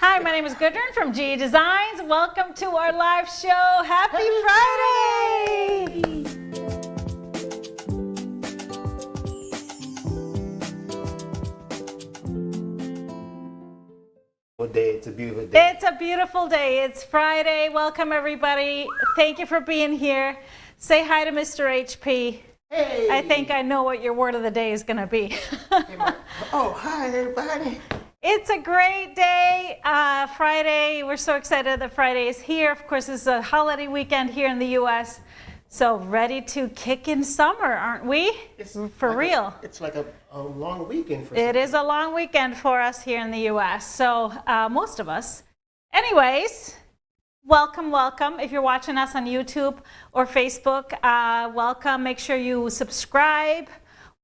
Hi, my name is Gudrun from GE Designs. Welcome to our live show. Happy Friday! What day? It's a beautiful day. It's a beautiful day. It's Friday. Welcome, everybody. Thank you for being here. Say hi to Mr. HP. Hey! I think I know what your word of the day is going to be. Oh, hi, everybody. It's a great day, Friday. We're so excited that Friday is here. Of course, it's a holiday weekend here in the U.S., so ready to kick in summer, aren't we? For real. It's like a long weekend for It is a long weekend for us here in the U.S., so most of us. Anyways, welcome, welcome. If you're watching us on YouTube or Facebook, welcome. Make sure you subscribe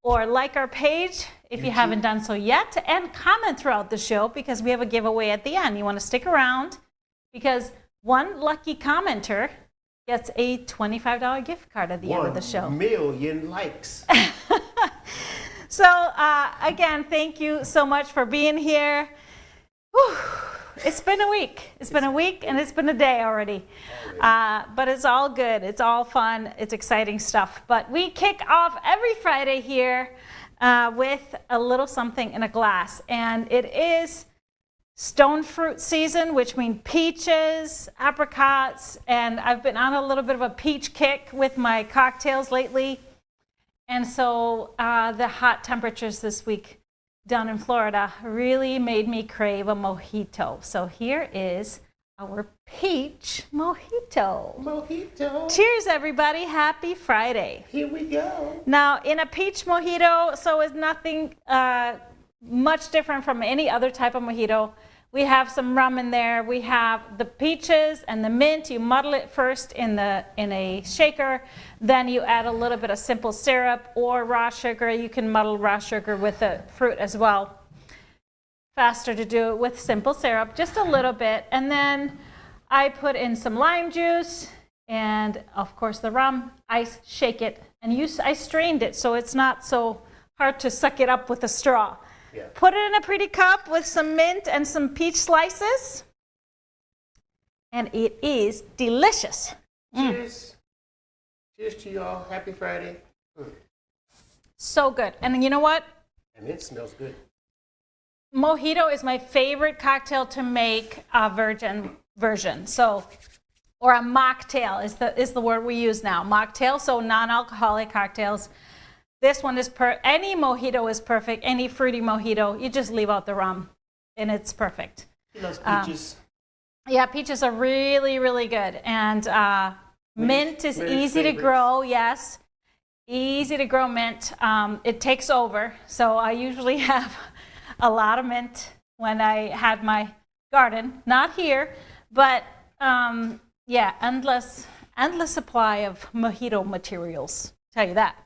or like our page if you haven't done so yet, and comment throughout the show because we have a giveaway at the end. You want to stick around because one lucky commenter gets a $25 gift card at the end of the show. 1 million likes. So again, thank you so much for being here. Whew. It's been a week. It's been a week and it's been a day already. But it's all good. It's all fun. It's exciting stuff. But we kick off every Friday here with a little something in a glass. And it is stone fruit season, which means peaches, apricots, and I've been on a little bit of a peach kick with my cocktails lately. And so the hot temperatures this week down in Florida really made me crave a mojito. So here is our peach mojito. Mojito. Cheers, everybody. Happy Friday. Here we go. Now, in a peach mojito, so it's nothing much different from any other type of mojito. We have some rum in there. We have the peaches and the mint. You muddle it first in a shaker. Then you add a little bit of simple syrup or raw sugar. You can muddle raw sugar with the fruit as well. Faster to do it with simple syrup, just a little bit. And then I put in some lime juice and, of course, the rum. I shake it, and I strained it so it's not so hard to suck it up with a straw. Yeah. Put it in a pretty cup with some mint and some peach slices, and it is delicious. Cheers. Cheers to y'all. Happy Friday. So good. And you know what? And it smells good. Mojito is my favorite cocktail to make a virgin version. So, or a mocktail is the word we use now. Mocktail, so non-alcoholic cocktails. This one is any mojito is perfect. Any fruity mojito, you just leave out the rum, and it's perfect. He loves peaches. Yeah, peaches are really, really good, and mint is easy to grow. Yes, easy to grow mint. It takes over, so I usually have a lot of mint when I had my garden. Not here, but yeah, endless supply of mojito materials. Tell you that.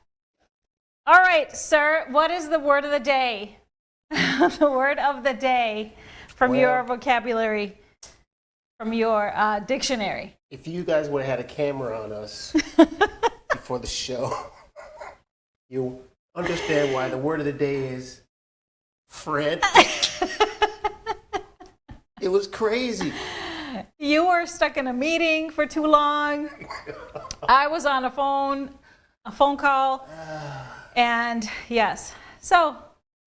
All right, sir, what is the word of the day? The word of the day from your vocabulary, from your dictionary. If you guys would have had a camera on us before the show, you'll understand why the word of the day is frantic. It was crazy. You were stuck in a meeting for too long. I was on a phone call. And yes, so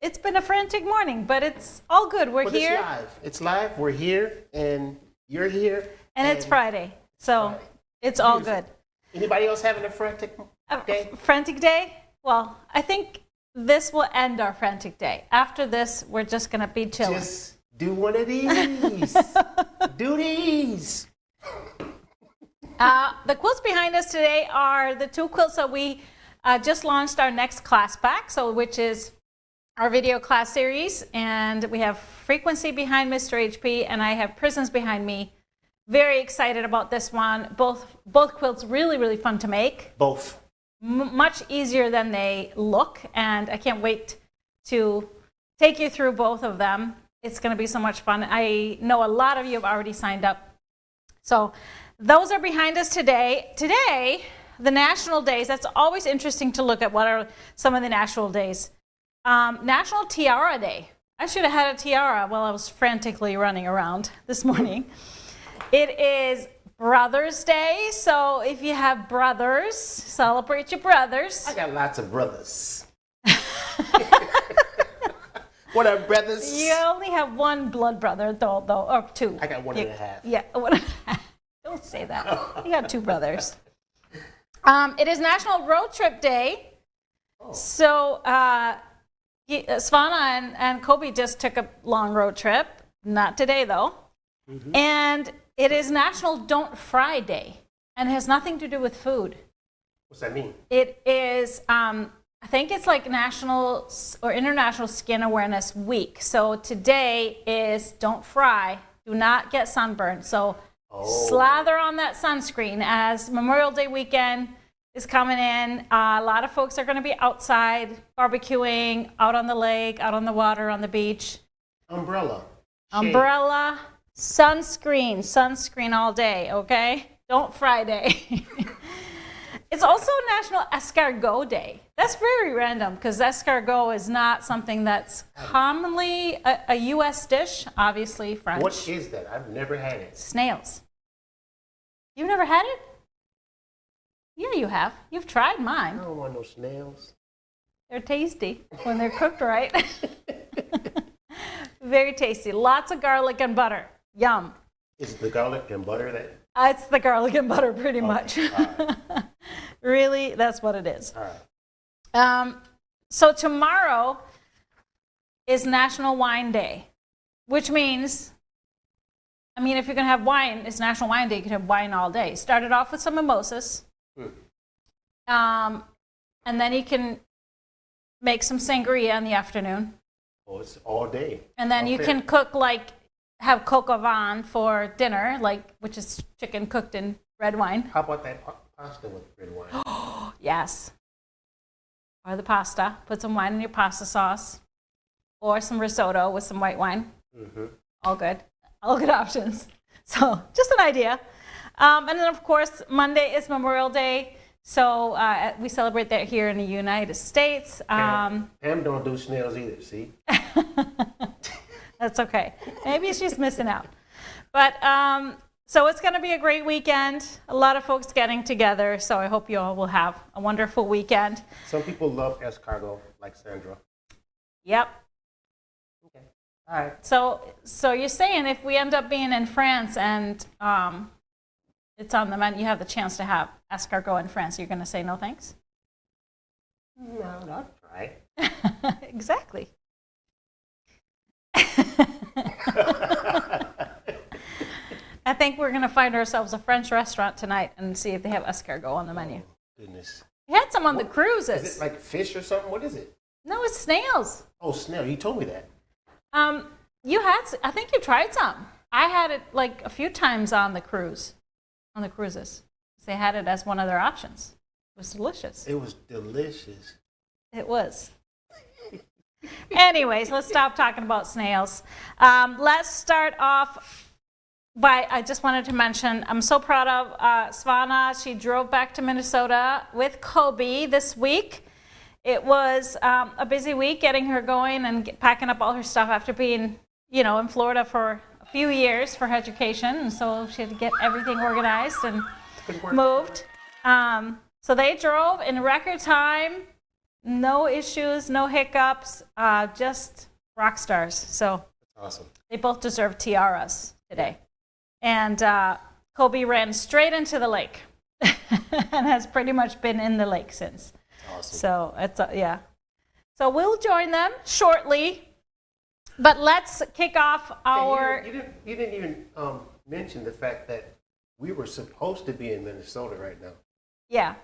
it's been a frantic morning, but it's all good. We're here. It's live. It's live. We're here, and you're here. And it's Friday, so it's all good. Anybody else having a frantic day? Frantic day? Well, I think this will end our frantic day. After this, we're just going to be chilling. Just do one of these. Do these. The quilts behind us today are the two quilts that we just launched our next class pack, which is our video class series, and we have Frequency behind Mr. HP, and I have Prisms behind me. Very excited about this one. Both quilts really, really fun to make. Both. Much easier than they look, and I can't wait to take you through both of them. It's going to be so much fun. I know a lot of you have already signed up. So those are behind us today. Today, the national days, that's always interesting to look at what are some of the national days. National Tiara Day. I should have had a tiara while I was frantically running around this morning. It is Brothers' Day, so if you have brothers, celebrate your brothers. I got lots of brothers. What up, brothers? You only have one blood brother, though, or two. I got one and a half. Yeah, one and a half. Don't say that. You got two brothers. It is National Road Trip Day. Oh. So Svana and Kobe just took a long road trip. Not today, though. Mm-hmm. And it is National Don't Fry Day. And it has nothing to do with food. What's that mean? It is, I think it's like National or International Skin Awareness Week. So today is don't fry, do not get sunburned. So slather on that sunscreen as Memorial Day weekend is coming in. A lot of folks are going to be outside barbecuing, out on the lake, out on the water, on the beach. Umbrella. Umbrella, sunscreen all day, okay? Don't fry day. It's also National Escargot Day. That's very random because escargot is not something that's commonly a U.S. dish, obviously French. What is that? I've never had it. Snails. You've never had it? Yeah, you have. You've tried mine. I don't want no snails. They're tasty when they're cooked right. Very tasty. Lots of garlic and butter. Yum. Is it the garlic and butter that? It's the garlic and butter pretty much. Right. Really, that's what it is. All right. So tomorrow is National Wine Day, which means, I mean, if you're going to have wine, it's National Wine Day, you can have wine all day. Start it off with some mimosas. And then you can make some sangria in the afternoon. Oh, it's all day. And then you can cook, like, have coq au vin for dinner, like, which is chicken cooked in red wine. How about that pasta with red wine? Yes. Or the pasta. Put some wine in your pasta sauce. Or some risotto with some white wine. Mm-hmm. All good. All good options. So just an idea. And then, of course, Monday is Memorial Day. So we celebrate that here in the United States. Pam don't do snails either, see? That's okay. Maybe she's missing out. But so it's going to be a great weekend. A lot of folks getting together. So I hope you all will have a wonderful weekend. Some people love escargot, like Sandra. Yep. Okay. All right. So you're saying if we end up being in France and it's on the menu, you have the chance to have escargot in France, you're going to say no thanks? No, I'll try. Exactly. I think we're going to find ourselves a French restaurant tonight and see if they have escargot on the menu. Oh, goodness. We had some on the cruises. Is it like fish or something? What is it? No, it's snails. Oh, snail. You told me that. I think you tried some. I had it like a few times on the cruises. They had it as one of their options. It was delicious. It was delicious. It was. Anyways, let's stop talking about snails. Let's start off by, I just wanted to mention, I'm so proud of Svana. She drove back to Minnesota with Kobe this week. It was a busy week getting her going and packing up all her stuff after being, in Florida for a few years for her education. And so she had to get everything organized and moved. So they drove in record time. No issues, no hiccups, just rock stars. So that's awesome. They both deserve tiaras today. And Kobe ran straight into the lake and has pretty much been in the lake since. Awesome. So it's yeah. So we'll join them shortly. But let's kick off our. You didn't even mention the fact that we were supposed to be in Minnesota right now. Yeah.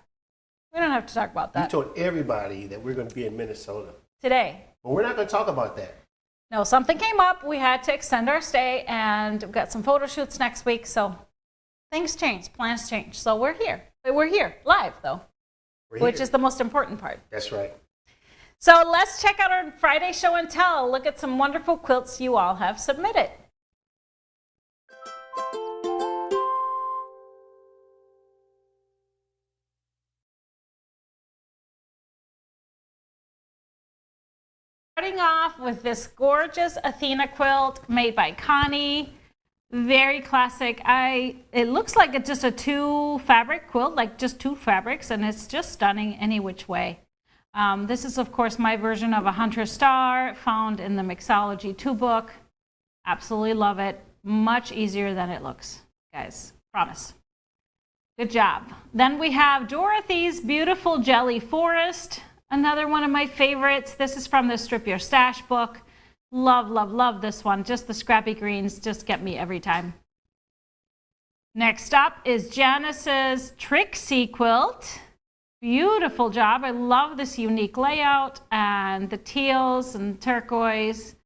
We don't have to talk about that. You told everybody that we're going to be in Minnesota. Today. But we're not going to talk about that. No, something came up. We had to extend our stay, and we've got some photo shoots next week. So things change, plans change. So we're here. We're here, live, though, which is the most important part. That's right. So let's check out our Friday show and tell. Look at some wonderful quilts you all have submitted. Starting off with this gorgeous Athena quilt made by Connie. Very classic. It looks like it's just a 2 fabric quilt, like just 2 fabrics, and it's just stunning any which way. This is, of course, my version of a Hunter Star found in the Mixology 2 book. Absolutely love it. Much easier than it looks, guys. Promise. Good job. Then we have Dorothy's Beautiful Jelly Forest. Another one of my favorites. This is from the Strip Your Stash book. Love, love, love this one. Just the scrappy greens just get me every time. Next up is Janice's Trixie quilt. Beautiful job. I love this unique layout and the teals and turquoise.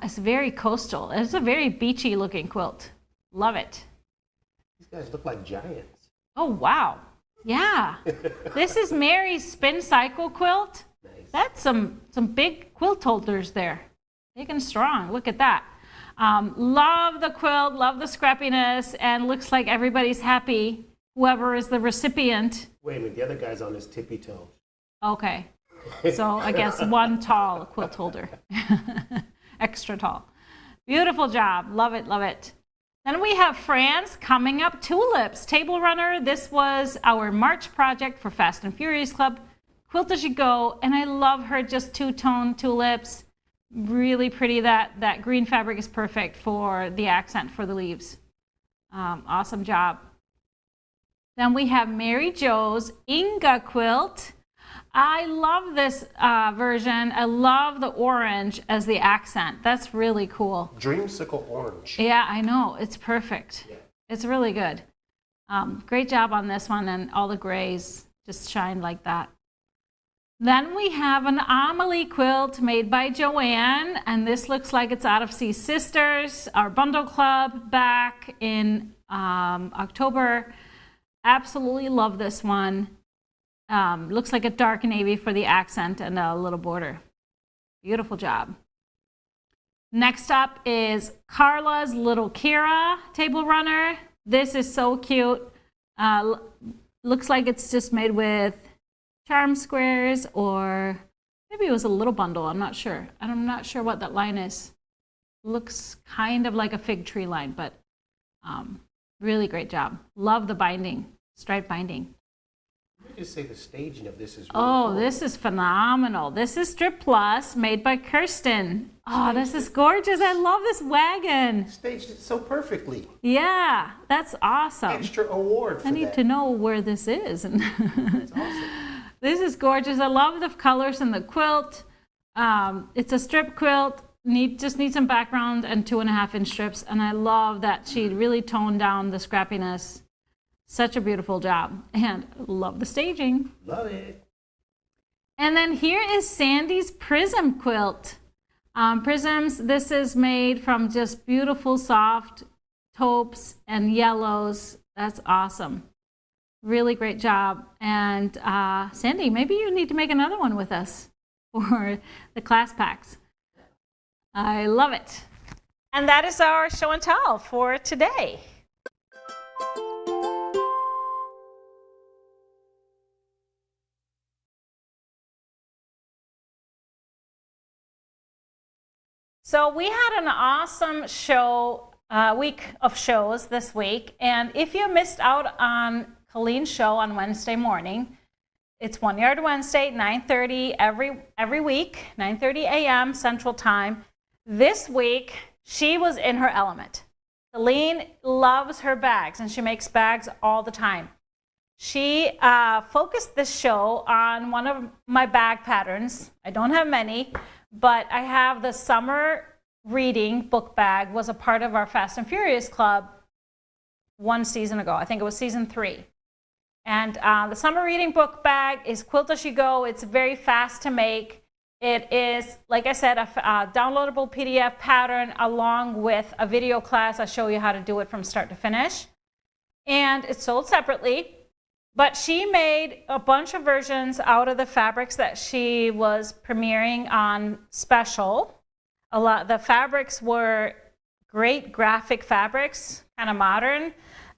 It's very coastal. It's a very beachy looking quilt. Love it. These guys look like giants. Oh, wow. Yeah. This is Mary's Spin Cycle quilt. Nice. That's some big quilt holders there. Big and strong. Look at that. Love the quilt, love the scrappiness, and looks like everybody's happy, whoever is the recipient. Wait a minute, the other guy's on his tippy toe. Okay. So I guess one tall quilt holder. Extra tall. Beautiful job. Love it, love it. Then we have Fran's Coming Up Tulips Table Runner. This was our March project for Fast and Furious Club. Quilt as you go, and I love her just 2-tone tulips. Really pretty. That green fabric is perfect for the accent for the leaves. Awesome job. Then we have Mary Jo's Inga quilt. I love this version. I love the orange as the accent. That's really cool. Dreamsicle orange. Yeah, I know. It's perfect. Yeah. It's really good. Great job on this one, and all the grays just shine like that. Then we have an Amelie quilt made by Joanne, and this looks like it's out of C Sisters, our bundle club back in October. Absolutely love this one. Looks like a dark navy for the accent and a little border. Beautiful job. Next up is Carla's Little Kira Table Runner. This is so cute. Looks like it's just made with charm squares, or maybe it was a little bundle. I'm not sure. I'm not sure what that line is. Looks kind of like a fig tree line, but really great job. Love the binding, stripe binding. Let me just say the staging of this is really cool. This This is phenomenal. This is Strip Plus made by Kirsten. Oh, this is gorgeous. I love this wagon. staged it so perfectly. Yeah, that's awesome. Extra award for I need that. to know where this is. That's awesome. This is gorgeous. I love the colors in the quilt. It's a strip quilt. Just need some background and 2.5-inch strips. And I love that she really toned down the scrappiness. Such a beautiful job. And love the staging. Love it. And then here is Sandy's Prism quilt. Prisms, this is made from just beautiful soft taupes and yellows. That's awesome. Really great job. And Sandy, maybe you need to make another one with us for the class packs. I love it. And that is our show and tell for today. So we had an awesome week of shows this week. And if you missed out on Colleen's show on Wednesday morning, it's One Yard Wednesday, 9:30 every week, 9:30 a.m. Central Time. This week, she was in her element. Colleen loves her bags, and she makes bags all the time. She focused this show on one of my bag patterns. I don't have many, but I have the summer reading book bag, was a part of our Fast and Furious Club one season ago. I think it was season 3. And the summer reading book bag is quilt as you go. It's very fast to make. It is, like I said, a downloadable PDF pattern along with a video class. I'll show you how to do it from start to finish. And it's sold separately. But she made a bunch of versions out of the fabrics that she was premiering on special. The fabrics were great graphic fabrics, kind of modern.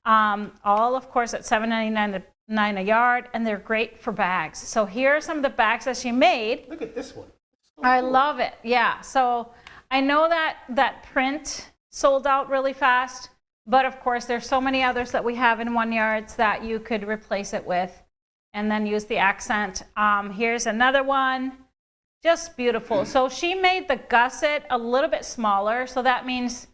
All, of course, at $7.99 a yard, and they're great for bags. So here are some of the bags that she made. Look at this one. It's I love it. Yeah. So I know that print sold out really fast, but of course there's so many others that we have in 1 yards that you could replace it with and then use the accent. Here's another one. Just beautiful. So she made the gusset a little bit smaller. So that means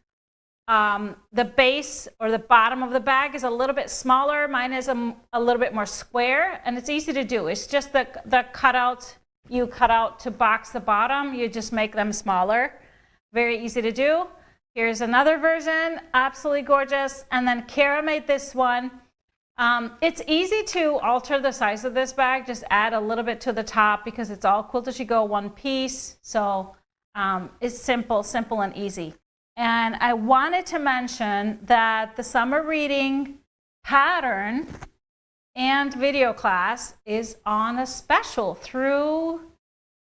the base or the bottom of the bag is a little bit smaller. Mine is a little bit more square, and it's easy to do. It's just the cutouts you cut out to box the bottom. You just make them smaller. Very easy to do. Here's another version, absolutely gorgeous. And then Kara made this one. It's easy to alter the size of this bag. Just add a little bit to the top because it's all quilt as you go, one piece. So it's simple and easy. And I wanted to mention that the summer reading pattern and video class is on a special through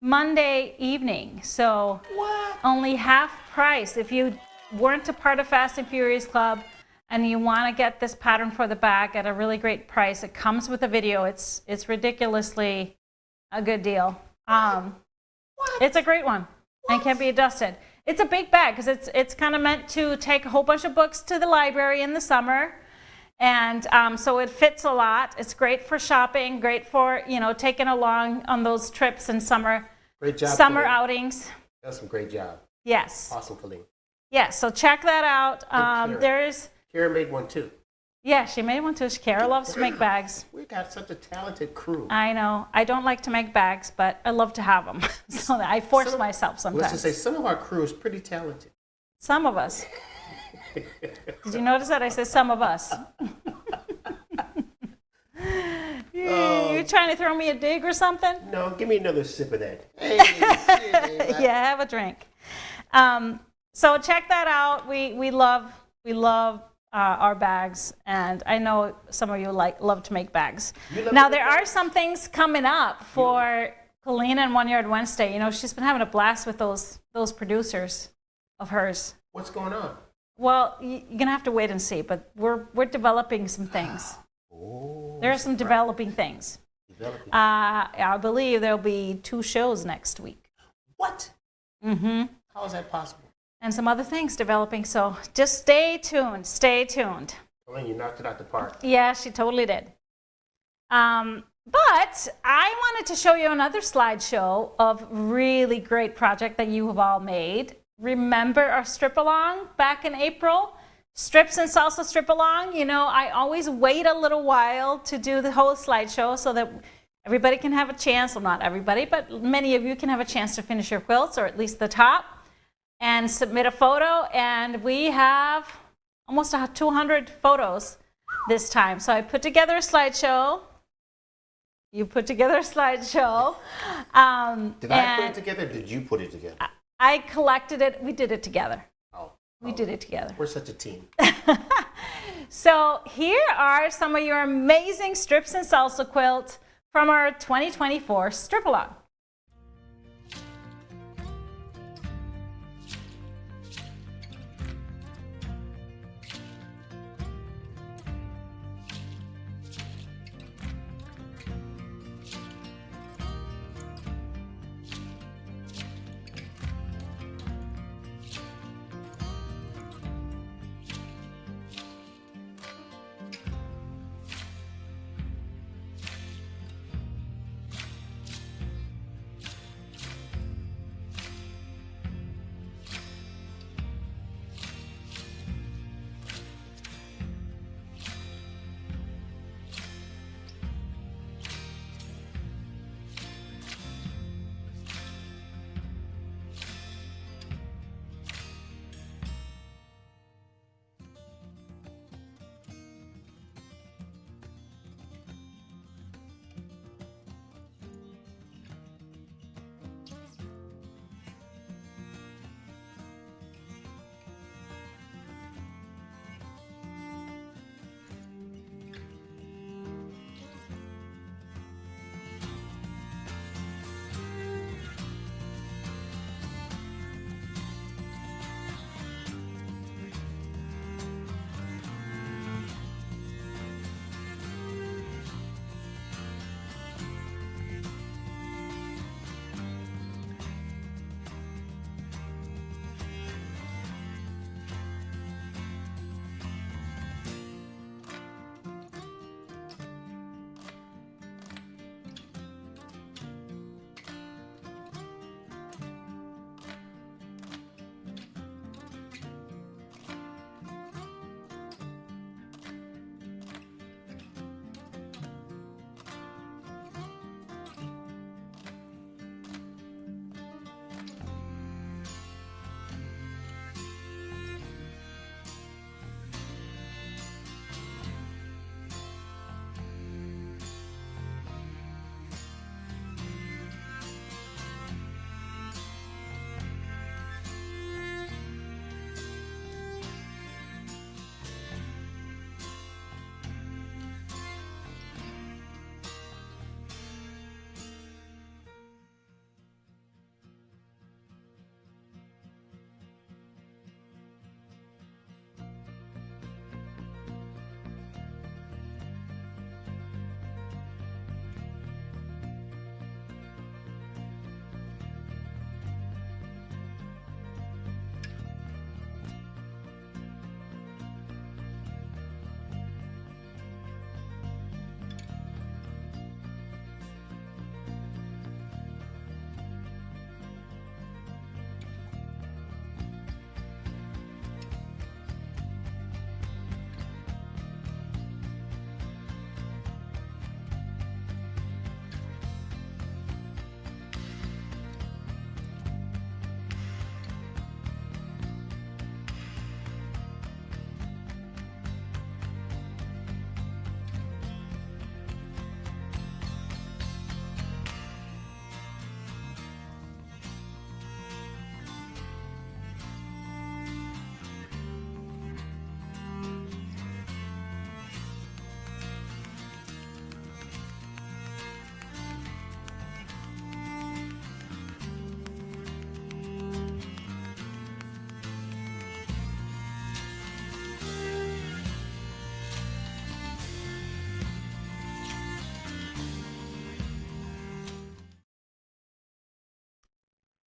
Monday evening. So only half price. If you weren't a part of Fast and Furious Club and you want to get this pattern for the bag at a really great price, it comes with a video. It's ridiculously a good deal. It's a great one and can't be adjusted. It's a big bag because it's kind of meant to take a whole bunch of books to the library in the summer. And so it fits a lot. It's great for shopping, great for, taking along on those trips in summer. Great job, summer Colleen. outings. That's some great job. Yes. Awesome, Colleen. Yes, so check that out. Kara made one too. Yeah, she made one too. Kara loves to make bags. We got such a talented crew. I know. I don't like to make bags, but I love to have them. So I force myself sometimes. Let's just say some of our crew is pretty talented. Some of us. Did you notice that? I said some of us. You trying to throw me a dig or something? No, give me another sip of that. Hey, yeah, have a drink. So check that out. We love our bags, and I know some of you love to make bags. Now there are some things coming up for Colleen and 1 Yard Wednesday. She's been having a blast with those producers of hers. What's going on? Well, you're gonna have to wait and see, but we're developing some things. There are some developing things. I believe there'll be 2 shows next week. What? Mm-hmm. How is that possible? And some other things developing, so just stay tuned. Colleen, you knocked it out the park. Yeah, she totally did. But I wanted to show you another slideshow of really great project that you have all made. Remember our strip along back in April? Strips and salsa strip along. I always wait a little while to do the whole slideshow so that everybody can have a chance. Well, not everybody, but many of you can have a chance to finish your quilts, or at least the top, and submit a photo. And we have almost 200 photos this time. So I put together a slideshow. You put together a slideshow. Did I put it together? Or did you put it together? I collected it. We did it together. We Oh. did it together. We're such a team. So here are some of your amazing strips and salsa quilts from our 2024 strip along.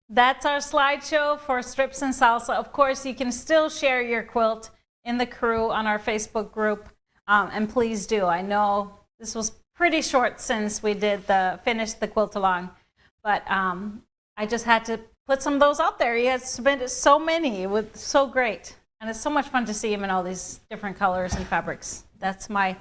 That's our slideshow for strips and salsa. Of course, you can still share your quilt in the crew on our Facebook group, and please do. I know this was pretty short since we did finished the quilt along, but I just had to put some of those out there. He has submitted so many. It was so great, and it's so much fun to see him in all these different colors and fabrics. That's my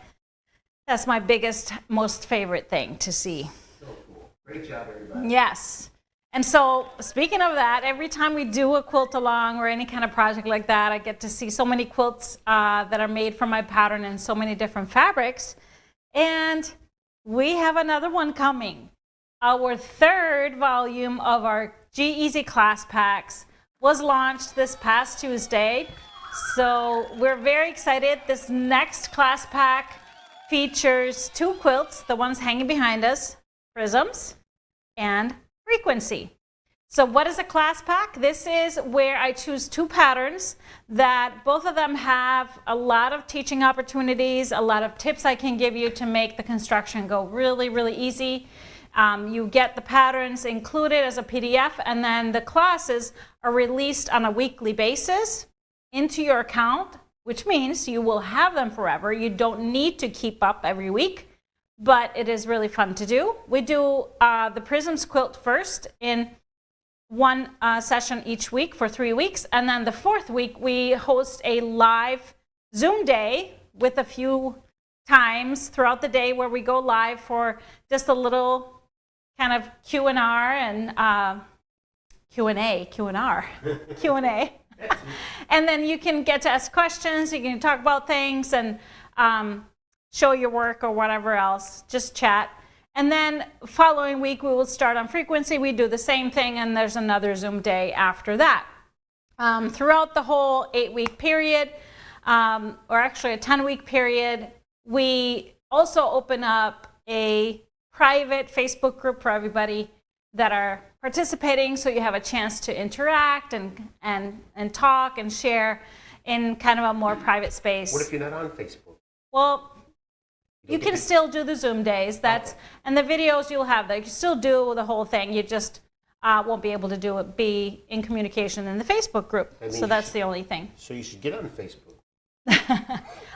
biggest, most favorite thing to see. So cool. Great job, everybody. Yes. And so speaking of that, every time we do a quilt along or any kind of project like that, I get to see so many quilts that are made from my pattern in so many different fabrics. And we have another one coming. Our third volume of our Geasy class packs was launched this past Tuesday. So we're very excited. This next class pack features 2 quilts, the ones hanging behind us, Prisms and Frequency. So what is a class pack? This is where I choose 2 patterns that both of them have a lot of teaching opportunities, a lot of tips I can give you to make the construction go really, really easy. You get the patterns included as a PDF, and then the classes are released on a weekly basis into your account, which means you will have them forever. You don't need to keep up every week, but it is really fun to do. We do the Prisms quilt first in one session each week for 3 weeks, and then the 4th week we host a live Zoom day with a few times throughout the day where we go live for just a little kind of Q&R and Q&A. And then you can get to ask questions, you can talk about things and show your work or whatever else, just chat. And then following week we will start on Frequency. We do the same thing, and there's another Zoom day after that. Throughout the whole 8-week period, or actually a 10-week period, we also open up a private Facebook group for everybody that are participating, so you have a chance to interact and talk and share in kind of a more private space. What if you're not on Facebook? Well, you can still do the Zoom days. And the videos you'll have there. You can still do the whole thing. You just won't be able to be in communication in the Facebook group. So that's the only thing. So you should get on Facebook.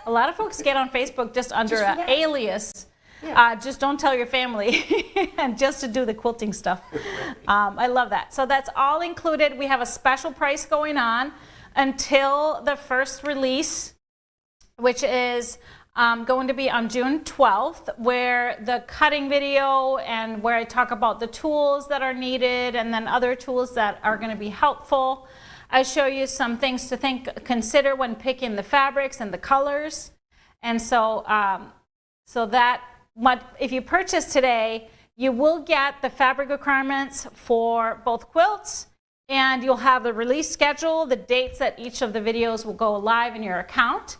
A lot of folks get on Facebook just under an alias. Yeah. Just don't tell your family, and just to do the quilting stuff. I love that. So that's all included. We have a special price going on until the first release, which is going to be on June 12th, where the cutting video and where I talk about the tools that are needed and then other tools that are going to be helpful. I show you some things to consider when picking the fabrics and the colors. And so, if you purchase today, you will get the fabric requirements for both quilts, and you'll have the release schedule, the dates that each of the videos will go live in your account.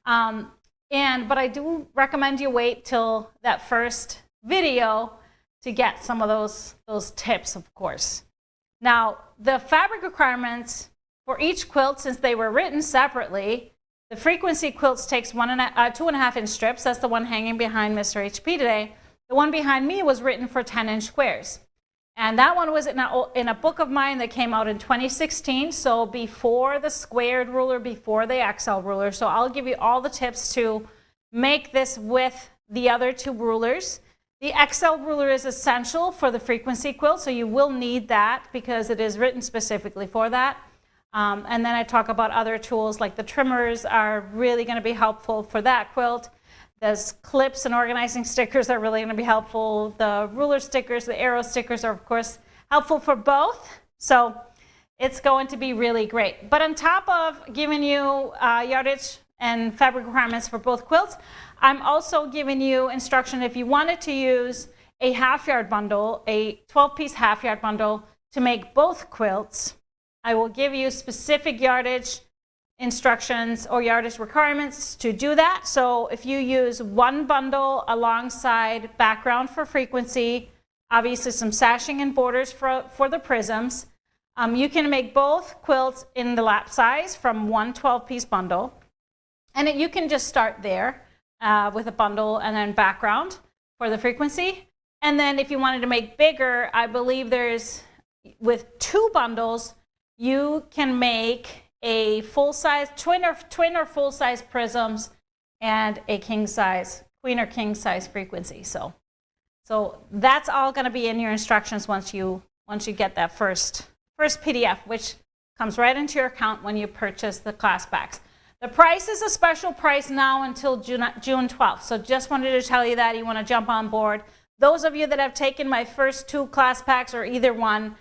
But I do recommend you wait till that first video to get some of those tips, of course. Now, the fabric requirements for each quilt, since they were written separately, the Frequency quilts takes 2.5 inch strips. That's the one hanging behind Mr. HP today. The one behind me was written for 10-inch squares. And that one was in a book of mine that came out in 2016, so before the squared ruler, before the XL ruler. So I'll give you all the tips to make this with the other 2 rulers. The XL ruler is essential for the Frequency quilt, so you will need that because it is written specifically for that. And then I talk about other tools like the trimmers are really going to be helpful for that quilt. Those clips and organizing stickers are really going to be helpful. The ruler stickers, the arrow stickers are, of course, helpful for both. So it's going to be really great. But on top of giving you yardage and fabric requirements for both quilts, I'm also giving you instruction if you wanted to use a half-yard bundle, a 12-piece half-yard bundle to make both quilts. I will give you specific yardage instructions or yardage requirements to do that. So if you use one bundle alongside background for Frequency, obviously some sashing and borders for the Prisms, you can make both quilts in the lap size from one 12-piece bundle. And you can just start there with a bundle and then background for the Frequency. And then if you wanted to make bigger, I believe there's with 2 bundles, you can make a full-size, twin or full-size prisms and a king-size, queen or king-size frequency. So that's all going to be in your instructions once you get that first PDF, which comes right into your account when you purchase the class packs. The price is a special price now until June 12th. So just wanted to tell you that you want to jump on board. Those of you that have taken my first 2 class packs or either one,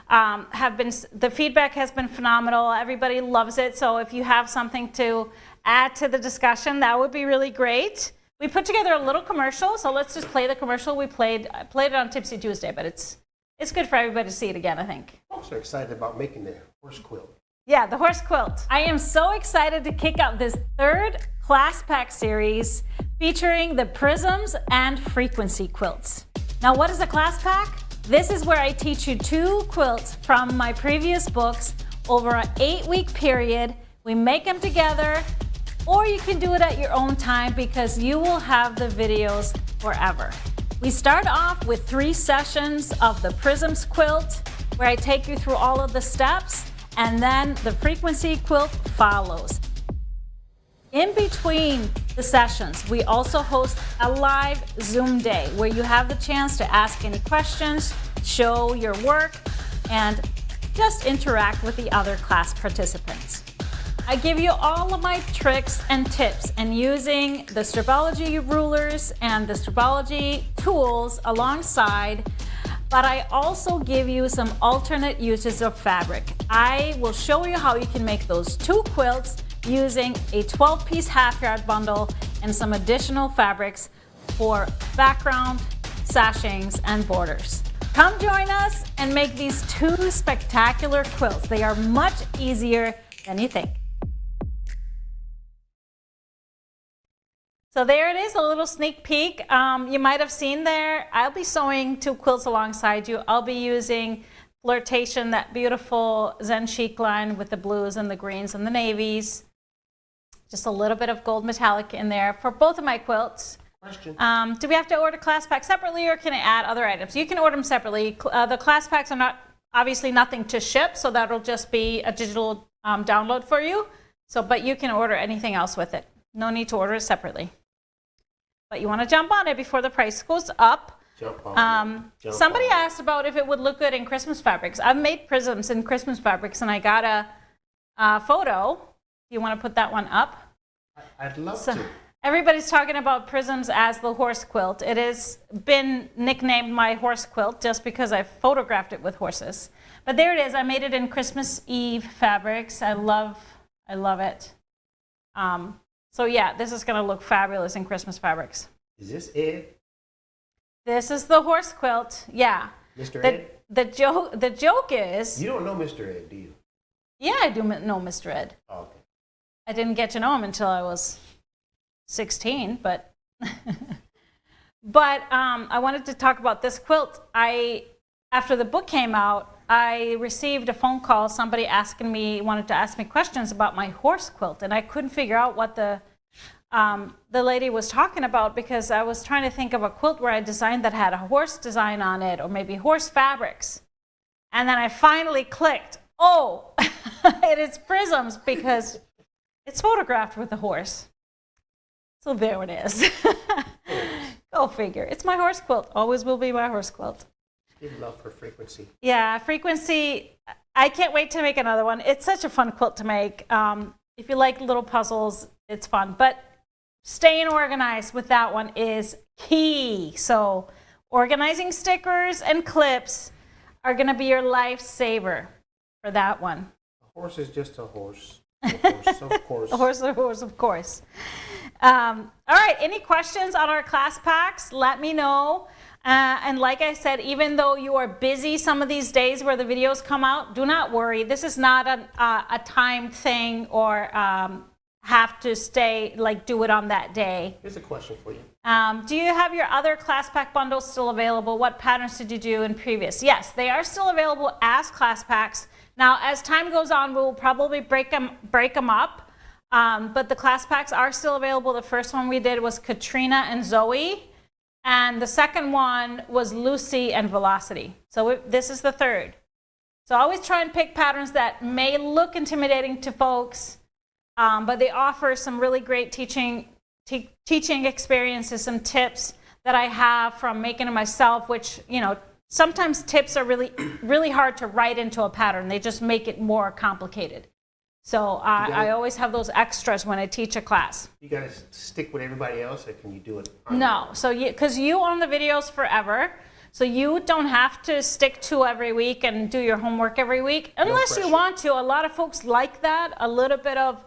the feedback has been phenomenal. Everybody loves it. So if you have something to add to the discussion, that would be really great. We put together a little commercial, so let's just play the commercial. I played it on Tipsy Tuesday, but it's good for everybody to see it again, I think. I'm so excited about making the horse quilt. Yeah, the horse quilt. I am so excited to kick off this 3rd class pack series featuring the Prisms and Frequency quilts. Now, what is a class pack? This is where I teach you 2 quilts from my previous books over an 8-week period. We make them together, or you can do it at your own time because you will have the videos forever. We start off with 3 sessions of the Prisms quilt, where I take you through all of the steps, and then the Frequency quilt follows. In between the sessions, we also host a live Zoom day where you have the chance to ask any questions, show your work, and just interact with the other class participants. I give you all of my tricks and tips and using the Stribology rulers and the Stribology tools alongside, but I also give you some alternate uses of fabric. I will show you how you can make those 2 quilts using a 12-piece half-yard bundle and some additional fabrics for background, sashings, and borders. Come join us and make these 2 spectacular quilts. They are much easier than you think. So there it is, a little sneak peek. You might have seen there, I'll be sewing 2 quilts alongside you. I'll be using Flirtation, that beautiful Zen Chic line with the blues and the greens and the navies. Just a little bit of gold metallic in there for both of my quilts. Question. Do we have to order class packs separately or can I add other items? You can order them separately. The class packs are obviously nothing to ship, so that'll just be a digital download for you. But you can order anything else with it. No need to order it separately. But you want to jump on it before the price goes up. Somebody asked about if it would look good in Christmas fabrics. I've made prisms in Christmas fabrics, and I got a photo. Do you want to put that one up? I'd love to. Everybody's talking about Prisms as the horse quilt. It has been nicknamed my horse quilt just because I photographed it with horses. But there it is. I made it in Christmas Eve fabrics. I love it. So yeah, this is going to look fabulous in Christmas fabrics. Is this Ed? This is the horse quilt. Yeah. Mr. Ed? The joke is. You don't know Mr. Ed, do you? Yeah, I do know Mr. Ed. Oh, okay. I didn't get to know him until I was 16, but I wanted to talk about this quilt. After the book came out, I received a phone call, somebody wanted to ask me questions about my horse quilt, and I couldn't figure out what the lady was talking about because I was trying to think of a quilt where I designed that had a horse design on it or maybe horse fabrics. And then I finally clicked, oh, it is Prisms because it's photographed with a horse. So there it is. Go figure. It's my horse quilt. Always will be my horse quilt. Give love for Frequency. Yeah, Frequency. I can't wait to make another one. It's such a fun quilt to make. If you like little puzzles, it's fun. But staying organized with that one is key. So organizing stickers and clips are going to be your lifesaver for that one. A horse is just a horse. A horse, of course. A horse is a horse, of course. All right, any questions on our class packs? Let me know. And like I said, even though you are busy some of these days where the videos come out, do not worry. This is not a timed thing or have to do it on that day. Here's a question for you. Do you have your other class pack bundles still available? What patterns did you do in previous? Yes, they are still available as class packs. Now, as time goes on, we'll probably break them up. But the class packs are still available. The first one we did was Katrina and Zoe. And the second one was Lucy and Velocity. So this is the third. So I always try and pick patterns that may look intimidating to folks, but they offer some really great teaching experiences, some tips that I have from making it myself, which, sometimes tips are really, really hard to write into a pattern. They just make it more complicated. So I always have those extras when I teach a class. You guys stick with everybody else, or can you do it? No, so because you own the videos forever, so you don't have to stick to every week and do your homework every week, unless you want to. A lot of folks like that, a little bit of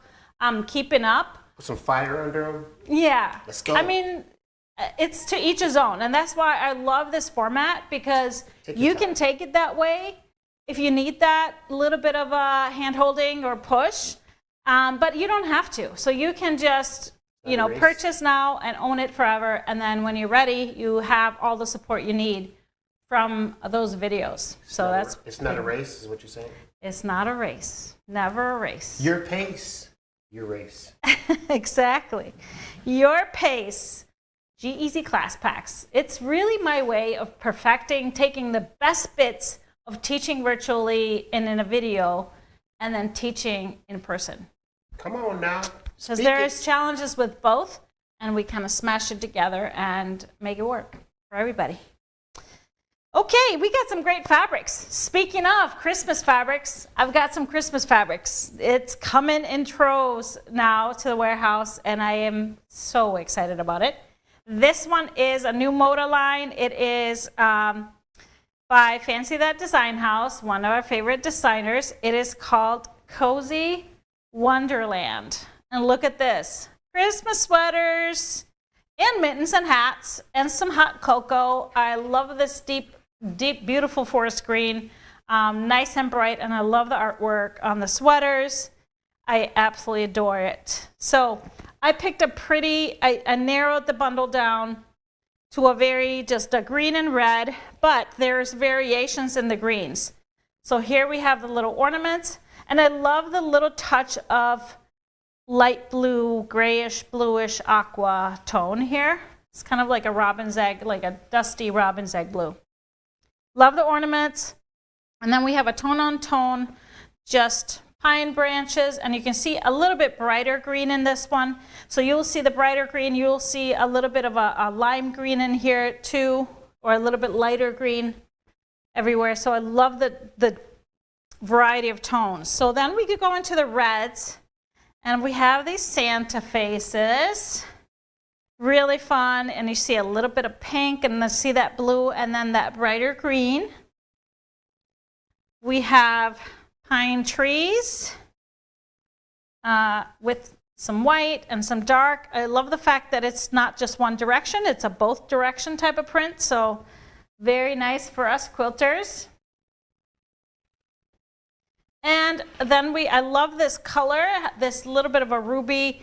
keeping up. Put some fire under them? Yeah. Let's go. I mean, it's to each his own, and that's why I love this format, because you can take it that way if you need that little bit of hand-holding or push, but you don't have to. So you can just, purchase now and own it forever, and then when you're ready, you have all the support you need from those videos. It's not a race, is what you're saying? It's not a race. Never a race. Your pace, your race. Exactly. Your pace. Geasy class packs. It's really my way of perfecting, taking the best bits of teaching virtually and in a video, and then teaching in person. Come on now. Because there's challenges with both, and we kind of smash it together and make it work for everybody. Okay, we got some great fabrics. Speaking of Christmas fabrics, I've got some Christmas fabrics. It's coming in troves now to the warehouse, and I am so excited about it. This one is a new Moda line. It is by Fancy That Design House, one of our favorite designers. It is called Cozy Wonderland. And look at this. Christmas sweaters and mittens and hats and some hot cocoa. I love this deep, beautiful forest green. Nice and bright, and I love the artwork on the sweaters. I absolutely adore it. So I picked I narrowed the bundle down to just a green and red, but there's variations in the greens. So here we have the little ornaments, and I love the little touch of light blue, grayish, bluish aqua tone here. It's kind of like a robin's egg, like a dusty robin's egg blue. Love the ornaments. And then we have a tone-on-tone, just pine branches, and you can see a little bit brighter green in this one. So you'll see the brighter green, you'll see a little bit of a lime green in here too, or a little bit lighter green everywhere. So I love the variety of tones. So then we could go into the reds, and we have these Santa faces. Really fun, and you see a little bit of pink, and then see that blue, and then that brighter green. We have pine trees with some white and some dark. I love the fact that it's not just one direction, it's a both direction type of print, so very nice for us quilters. And then I love this color, this little bit of a ruby,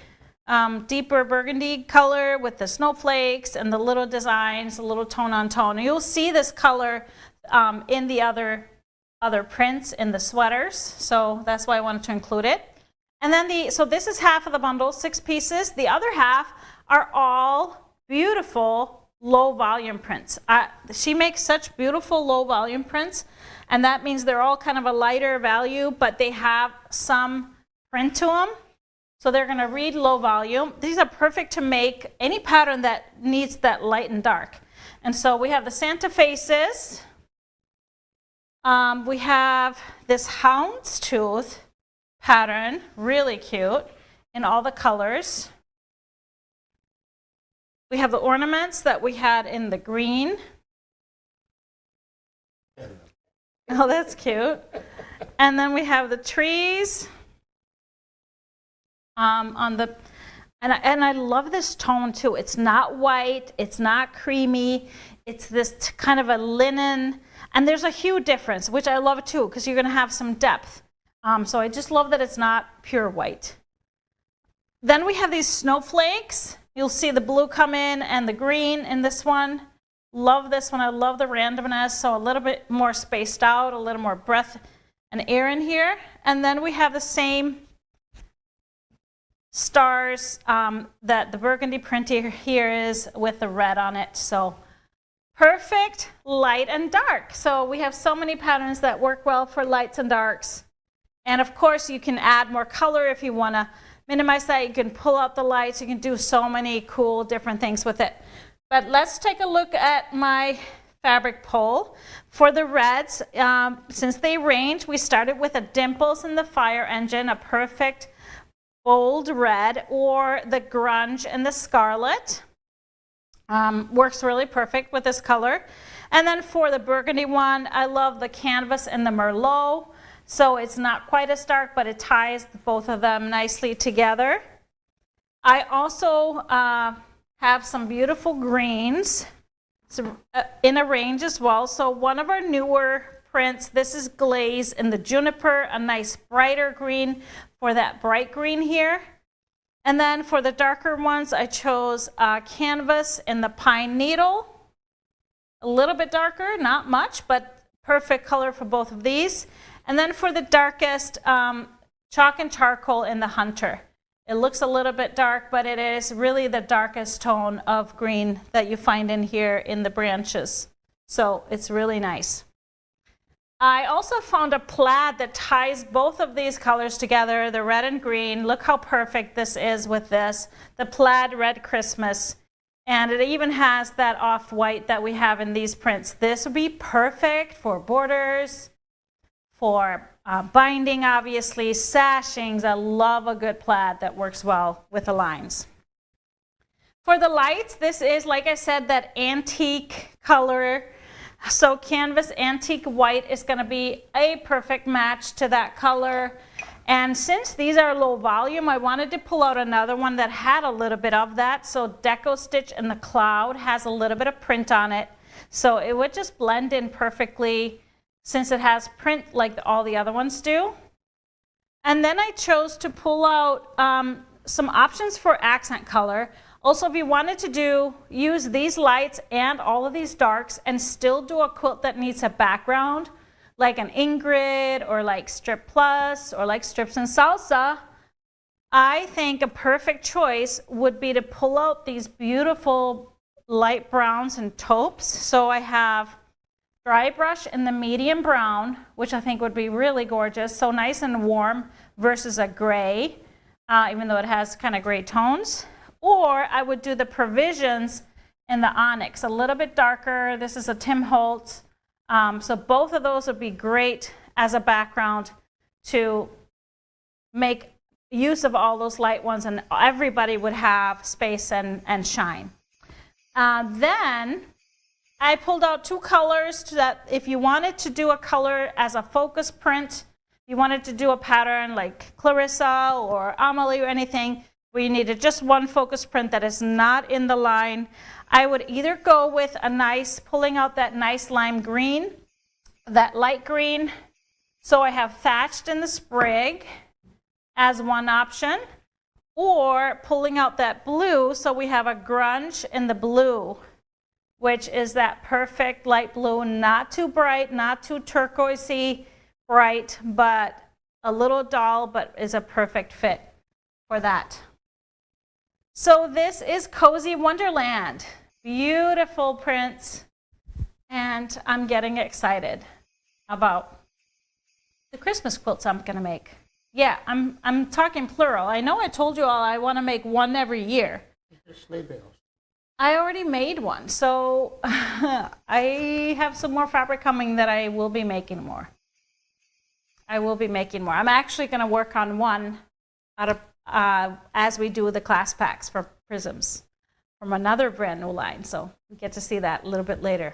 deeper burgundy color with the snowflakes and the little designs, a little tone on tone. You'll see this color in the other prints in the sweaters, so that's why I wanted to include it. And then so this is half of the bundle, 6 pieces. The other half are all beautiful low volume prints. She makes such beautiful low volume prints, and that means they're all kind of a lighter value, but they have some print to them. So they're going to read low volume. These are perfect to make any pattern that needs that light and dark. And so we have the Santa faces. We have this houndstooth pattern, really cute, in all the colors. We have the ornaments that we had in the green. Oh, that's cute. And then we have the trees and I love this tone too. It's not white, it's not creamy, it's this kind of a linen, and there's a hue difference, which I love too, because you're going to have some depth. So I just love that it's not pure white. Then we have these snowflakes. You'll see the blue come in and the green in this one. Love this one. I love the randomness, so a little bit more spaced out, a little more breath and air in here. And then we have the same stars that the burgundy print here is with the red on it. So perfect light and dark. So we have so many patterns that work well for lights and darks. And of course, you can add more color if you want to minimize that. You can pull out the lights. You can do so many cool different things with it. But let's take a look at my fabric pole. For the reds, since they range, we started with a Dimples in the Fire Engine, a perfect bold red, or the Grunge and the Scarlet. Works really perfect with this color. And then for the burgundy one, I love the Canvas and the Merlot. So it's not quite as dark, but it ties both of them nicely together. I also have some beautiful greens in a range as well. So one of our newer prints, this is Glaze in the Juniper, a nice brighter green for that bright green here. And then for the darker ones, I chose Canvas in the Pine Needle. A little bit darker, not much, but perfect color for both of these. And then for the darkest, Chalk and Charcoal in the Hunter. It looks a little bit dark, but it is really the darkest tone of green that you find in here in the branches. So it's really nice. I also found a plaid that ties both of these colors together, the red and green. Look how perfect this is with this, the plaid Red Christmas. And it even has that off-white that we have in these prints. This would be perfect for borders, for binding, obviously, sashings. I love a good plaid that works well with the lines. For the lights, this is, like I said, that antique color. So Canvas Antique White is going to be a perfect match to that color. And since these are low volume, I wanted to pull out another one that had a little bit of that. So Deco Stitch in the Cloud has a little bit of print on it. So it would just blend in perfectly since it has print like all the other ones do. And then I chose to pull out some options for accent color. Also, if you wanted to use these lights and all of these darks and still do a quilt that needs a background, like an Ingrid or like Strip Plus or like Strips and Salsa, I think a perfect choice would be to pull out these beautiful light browns and taupes. So I have Dry Brush in the medium brown, which I think would be really gorgeous. So nice and warm versus a gray, even though it has kind of gray tones. Or I would do the Provisions in the Onyx, a little bit darker. This is a Tim Holtz. So both of those would be great as a background to make use of all those light ones, and everybody would have space and shine. Then I pulled out two colors that if you wanted to do a color as a focus print, you wanted to do a pattern like Clarissa or Amelie or anything, where you needed just one focus print that is not in the line, I would either go with a nice, pulling out that nice lime green, that light green. So I have Thatched in the Sprig as one option, or pulling out that blue, so we have a Grunge in the blue, which is that perfect light blue, not too bright, not too turquoisey bright, but a little dull, but is a perfect fit for that. So this is Cozy Wonderland. Beautiful prints, and I'm getting excited about the Christmas quilts I'm gonna make. Yeah, I'm talking plural. I know I told you all I want to make one every year. Sleigh bells. I already made one, so I have some more fabric coming that I will be making more. I'm actually going to work on one out of as we do the class packs for Prisms from another brand new line, so we get to see that a little bit later.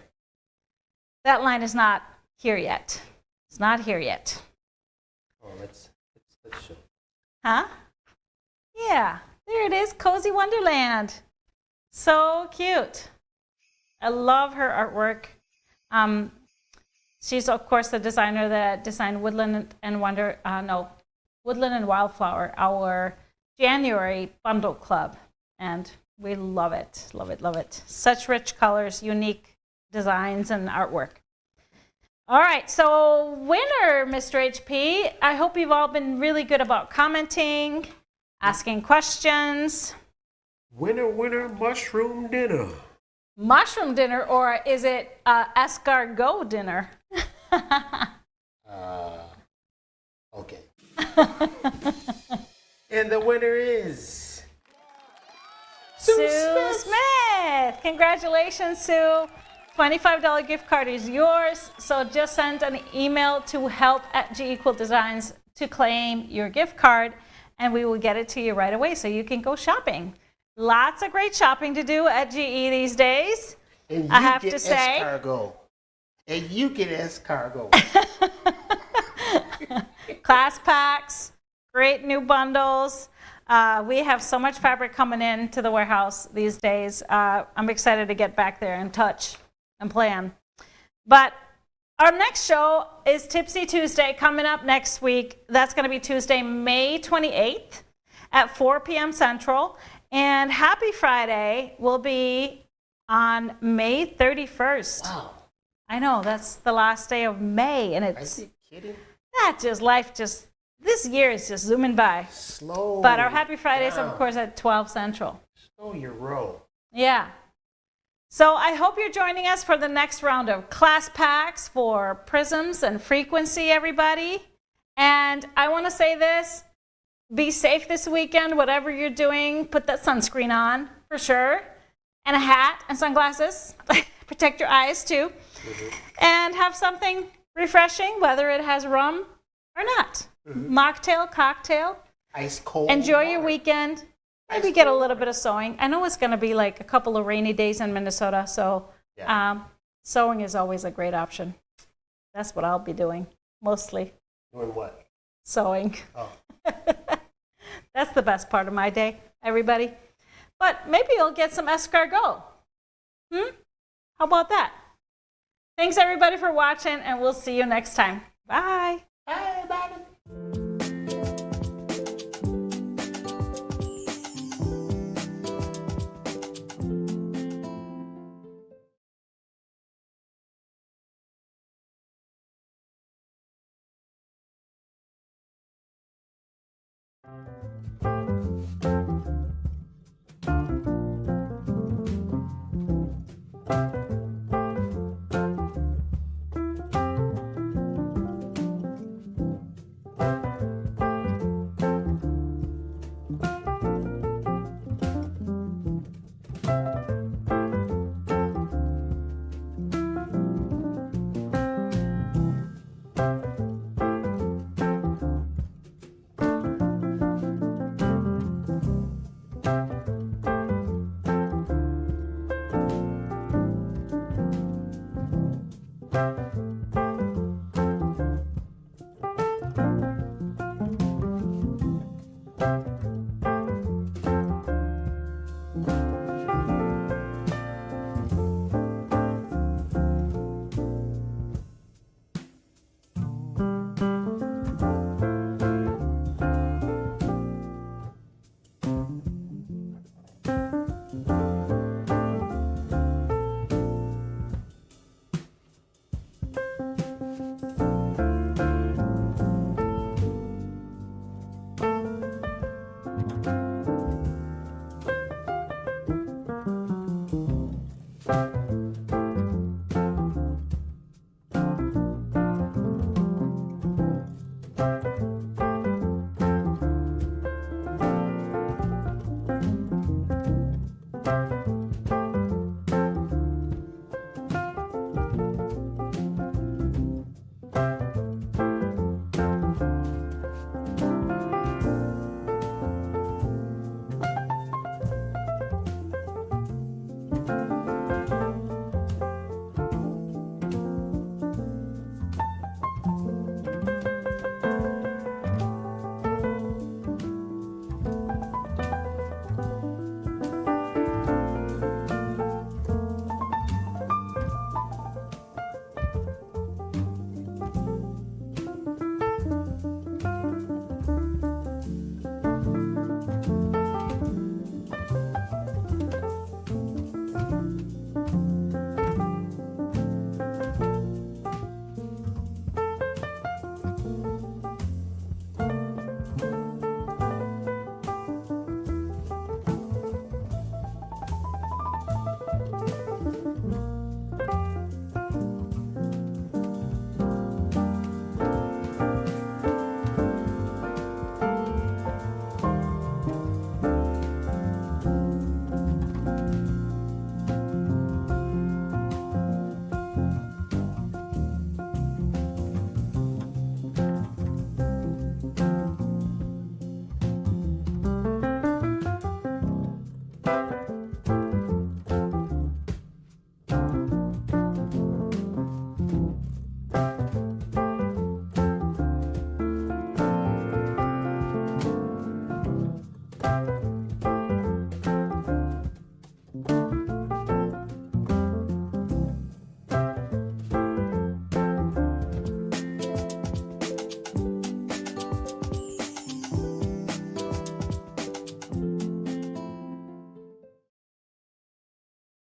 That line is not here yet. It's not here yet. Oh, let's show. Huh? Yeah, there it is, Cozy Wonderland. So cute. I love her artwork. She's of course the designer that designed Woodland and Woodland and Wildflower, our January bundle club, and we love it, love it, love it. Such rich colors, unique designs, and artwork. All right, so winner, Mr. HP. I hope you've all been really good about commenting, asking questions. Winner, winner, mushroom dinner. mushroom dinner, or is it escargot dinner? Okay. And the winner is Sue Smith. Congratulations, Sue. $25 gift card is yours. So just send an email to help@GE-Quilt-Designs to claim your gift card, and we will get it to you right away so you can go shopping. Lots of great shopping to do at GE these days. And you I have get to say. escargot. And you get escargot. Class packs, great new bundles. We have so much fabric coming in to the warehouse these days. I'm excited to get back there and touch and plan. But our next show is Tipsy Tuesday coming up next week. That's going to be Tuesday, May 28th at 4 p.m. Central. And Happy Friday will be on May 31st. Wow. I know, that's the last day of May, and Are it's you kidding? this year is just zooming by. Slow. But our Happy Fridays, down. of course, at 12 Central. Slow your roll. Yeah. So I hope you're joining us for the next round of class packs for Prisms and Frequency, everybody. And I want to say this, be safe this weekend, whatever you're doing. Put that sunscreen on, for sure. And a hat and sunglasses. Protect your eyes, too. And have something refreshing, whether it has rum or not. Mocktail, cocktail. Ice cold. Enjoy water. your weekend. Maybe get a little bit of sewing. I know it's going to be like a couple of rainy days in Minnesota, so sewing is always a great option. That's what I'll be doing, mostly. Doing what? Sewing. Oh. That's the best part of my day, everybody. But maybe you'll get some escargot. How about that? Thanks, everybody, for watching, and we'll see you next time. Bye. Bye, bye.